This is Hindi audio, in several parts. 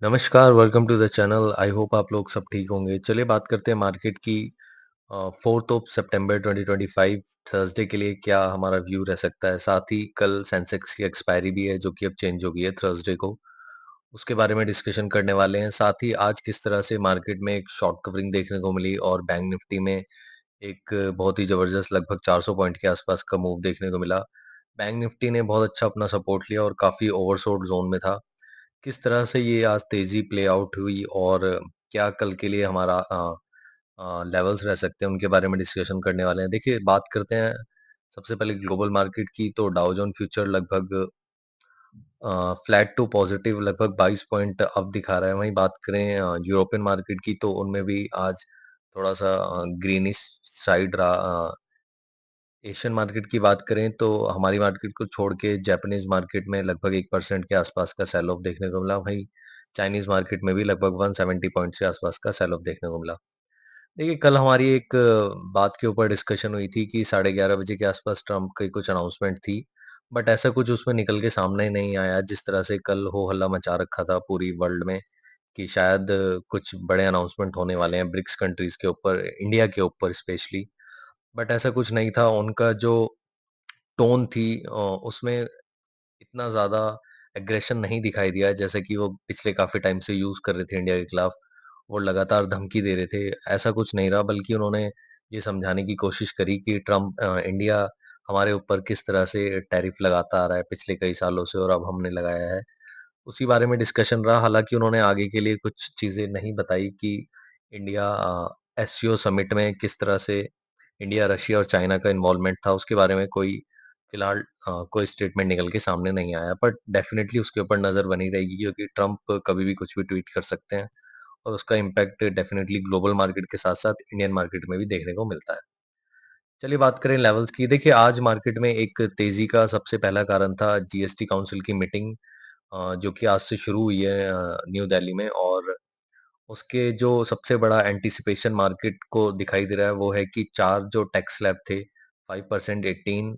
नमस्कार, welcome to the channel. I hope आप लोग सब ठीक होंगे। चलिए बात करते हैं मार्केट की। 4th ऑफ सितंबर 2025 थर्सडे के लिए क्या हमारा व्यू रह सकता है। साथ ही कल सेंसेक्स की एक्सपायरी भी है जो कि अब चेंज हो गई है थर्सडे को। उसके बारे में डिस्कशन करने वाले हैं। साथ ही आज किस तरह से मार्केट में एक शॉर्ट कवरिंग देखने को मिली और बैंक निफ्टी में एक बहुत ही ज़बरदस्त लगभग 400 पॉइंट के आसपास का मूव देखने को मिला। बैंक निफ्टी ने बहुत अच्छा अपना सपोर्ट लिया और काफ़ी ओवरसोल्ड ज़ोन में था। किस तरह से ये आज तेज़ी प्ले आउट हुई और क्या कल के लिए हमारा लेवल्स रह सकते हैं, उनके बारे में डिस्कशन करने वाले हैं। देखिए, बात करते हैं सबसे पहले ग्लोबल मार्केट की, तो डाउ जोन फ्यूचर लगभग फ्लैट टू पॉजिटिव लगभग 22 पॉइंट अप दिखा रहा है। वहीं बात करें यूरोपियन मार्केट की, तो उनमें भी आज थोड़ा-सा ग्रीनिश साइड रहा। एशियन मार्केट की बात करें तो हमारी मार्केट को छोड़ के जापानीज़ मार्केट में लगभग 1% के आसपास का सेल ऑफ देखने को मिला। वहीं चाइनीज़ मार्केट में भी लगभग 170 पॉइंट्स के आसपास का सेल ऑफ देखने को मिला। देखिए, कल हमारी एक बात के ऊपर डिस्कशन हुई थी कि 11:30 बजे के आसपास ट्रम्प की कुछ अनाउंसमेंट थी, बट ऐसा कुछ उसमें निकल के सामने नहीं आया, जिस तरह से कल हो हल्ला मचा रखा था पूरी वर्ल्ड में कि शायद कुछ बड़े अनाउंसमेंट होने वाले हैं ब्रिक्स कंट्रीज़ के ऊपर, इंडिया के ऊपर स्पेशली। बट ऐसा कुछ नहीं था। उनका जो टोन थी उसमें इतना ज़्यादा एग्रेशन नहीं दिखाई दिया जैसे कि वो पिछले काफ़ी टाइम से यूज़ कर रहे थे इंडिया के खिलाफ। वो लगातार धमकी दे रहे थे, ऐसा कुछ नहीं रहा, बल्कि उन्होंने ये समझाने की कोशिश करी कि इंडिया हमारे ऊपर किस तरह से टैरिफ लगाता आ रहा है पिछले कई सालों से और अब हमने लगाया है। उसी बारे में डिस्कशन रहा। हालाँकि उन्होंने आगे के लिए कुछ चीज़ें नहीं बताई कि इंडिया एससीओ समिट में किस तरह से इंडिया, रशिया और चाइना का इन्वॉल्वमेंट था, उसके बारे में कोई फिलहाल कोई स्टेटमेंट निकल के सामने नहीं आया। बट डेफ़िनिटली उसके ऊपर नज़र बनी रहेगी क्योंकि ट्रम्प कभी भी कुछ भी ट्वीट कर सकते हैं और उसका इम्पैक्ट डेफ़िनिटली ग्लोबल मार्केट के साथ-साथ इंडियन मार्केट में भी देखने को मिलता है। चलिए बात करें लेवल्स की। देखिए, आज मार्केट में एक तेज़ी का सबसे पहला कारण था जीएसटी काउंसिल की मीटिंग, जो कि आज से शुरू हुई है न्यू दिल्ली में। और उसके जो सबसे बड़ा एंटीसिपेशन मार्केट को दिखाई दे रहा है वो है कि 4 जो टैक्स स्लैब थे, 5%, 18,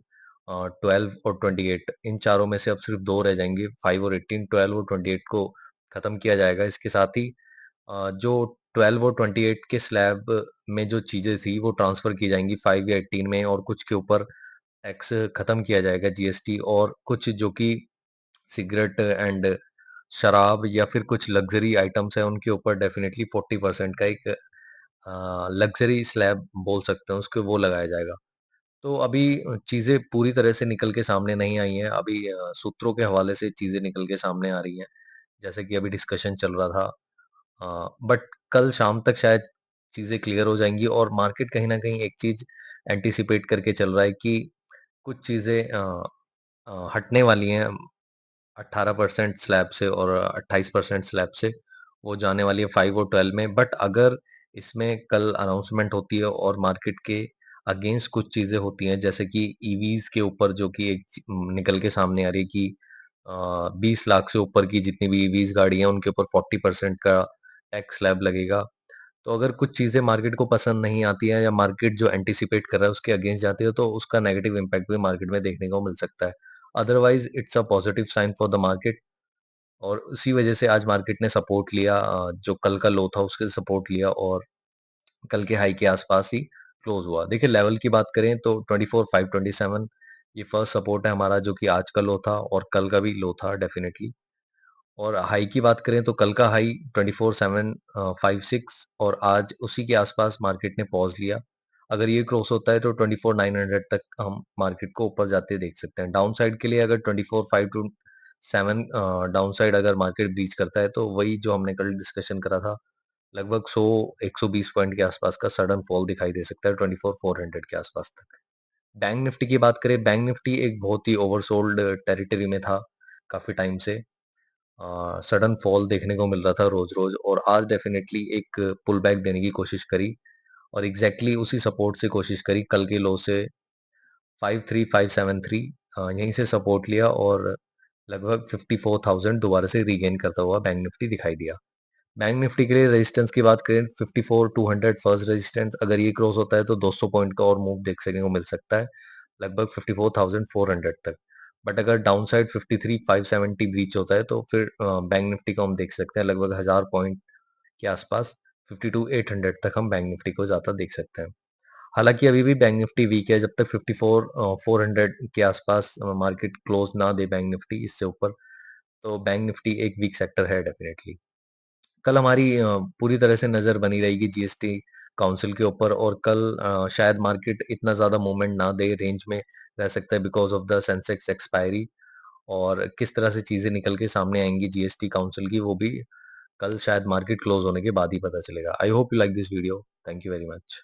12 और 28, इन चारों में से अब सिर्फ 2 रह जाएँगे। 5 और 18, 12 और 28 को खत्म किया जाएगा। इसके साथ ही जो 12 और 28 के स्लैब में जो चीज़ें थी वो ट्रांसफ़र की जाएँगी 5 या 18 में, और कुछ के ऊपर टैक्स खत्म किया जाएगा जीएसटी, और कुछ जो कि सिगरेट एंड शराब या फिर कुछ लग्ज़री आइटम्स हैं उनके ऊपर डेफ़िनेटली 40% का एक लग्ज़री स्लैब बोल सकते हैं उसको, वो लगाया जाएगा। तो अभी चीज़ें पूरी तरह से निकल के सामने नहीं आई हैं। अभी सूत्रों के हवाले से चीज़ें निकल के सामने आ रही हैं, जैसे कि अभी डिस्कशन चल रहा था। बट कल शाम तक शायद चीज़ें क्लियर हो जाएँगी और मार्केट कहीं न कहीं एक चीज़ एंटीसिपेट करके चल रहा है कि कुछ चीज़ें हटने वाली हैं 18% स्लैब से और 28% स्लैब से, वो जाने वाली है 5 और 12 में। बट अगर इसमें कल अनाउंसमेंट होती है और मार्केट के अगेंस्ट कुछ चीज़ें होती हैं, जैसे कि ईवीज़ के ऊपर जो कि निकल के सामने आ रही है कि 20 लाख से ऊपर की जितनी भी ईवीज़ गाड़ी हैं, उनके ऊपर 40% का टैक्स स्लैब लगेगा। तो अगर कुछ चीज़ें मार्केट को पसंद नहीं आती हैं या मार्केट जो एंटीसिपेट कर रहा है उसके अगेंस्ट जाती है, तो उसका नेगेटिव इम्पैक्ट भी मार्केट में देखने को मिल सकता है। Otherwise it's a positive sign for the market, और उसी वजह से आज मार्केट ने सपोर्ट लिया, जो कल का लो था उसके सपोर्ट लिया और कल के हाई के आसपास ही क्लोज़ हुआ। देखिए, लेवल की बात करें तो 24,527 ये फर्स्ट सपोर्ट है हमारा, जो कि आज का लो था और कल का भी लो था डेफ़िनेटली। और हाई की बात करें तो कल का हाई 24,756 और आज उसी के आसपास मार्केट ने पॉज़ लिया। अगर ये क्रॉस होता है तो 24,900 तक हम मार्केट को ऊपर जाते देख सकते हैं। डाउन साइड के लिए अगर 24,527 डाउन साइड अगर मार्केट ब्रीच करता है तो वही जो हमने कल डिस्कशन करा था, लगभग 100-120 पॉइंट के आसपास का सडन फॉल दिखाई दे सकता है 24,400 के आसपास तक। बैंक निफ्टी की बात करें, बैंक निफ्टी एक बहुत ही ओवरसोल्ड टेरिटरी में था काफ़ी टाइम से। सडन फॉल देखने को मिल रहा था रोज-रोज, और आज डेफ़िनेटली एक पुल बैक देने की कोशिश करी और एग्ज़ैक्टली उसी सपोर्ट से कोशिश करी कल के लो से 53573, यहीं से सपोर्ट लिया और लगभग 54,000 दोबारा से रीगेन करता हुआ बैंक निफ्टी दिखाई दिया। बैंक निफ्टी के लिए रेजिस्टेंस की बात करें, 54,200 फर्स्ट रेजिस्टेंस, अगर ये क्रॉस होता है तो 200 पॉइंट का और मूव देखने को मिल सकता है, लगभग 54,400 तक। बट अगर डाउन साइड 53,570 ब्रीच होता है तो फिर बैंक निफ्टी को हम देख सकते हैं लगभग 1000 पॉइंट के आसपास 52,800 तक हम बैंक निफ्टी को जाता देख सकते हैं। हालाँकि अभी भी बैंक निफ्टी वीक है, जब तक 400 के आसपास मार्केट क्लोज़ ना दे बैंक निफ्टी इससे ऊपर, तो बैंक निफ्टी एक वीक सेक्टर है डेफिनिटली। कल हमारी पूरी तरह से नज़र बनी रहेगी जीएसटी काउंसिल के ऊपर और कल शायद मार्केट इतना ज़्यादा मूवमेंट ना दे, रेंज में रह सकता है because of the Sensex expiry और किस तरह से चीज़ें निकल के सामने आएँगी जीएसटी काउंसिल की, वो भी कल शायद मार्केट क्लोज़ होने के बाद ही पता चलेगा। I hope you like this video. Thank you very much.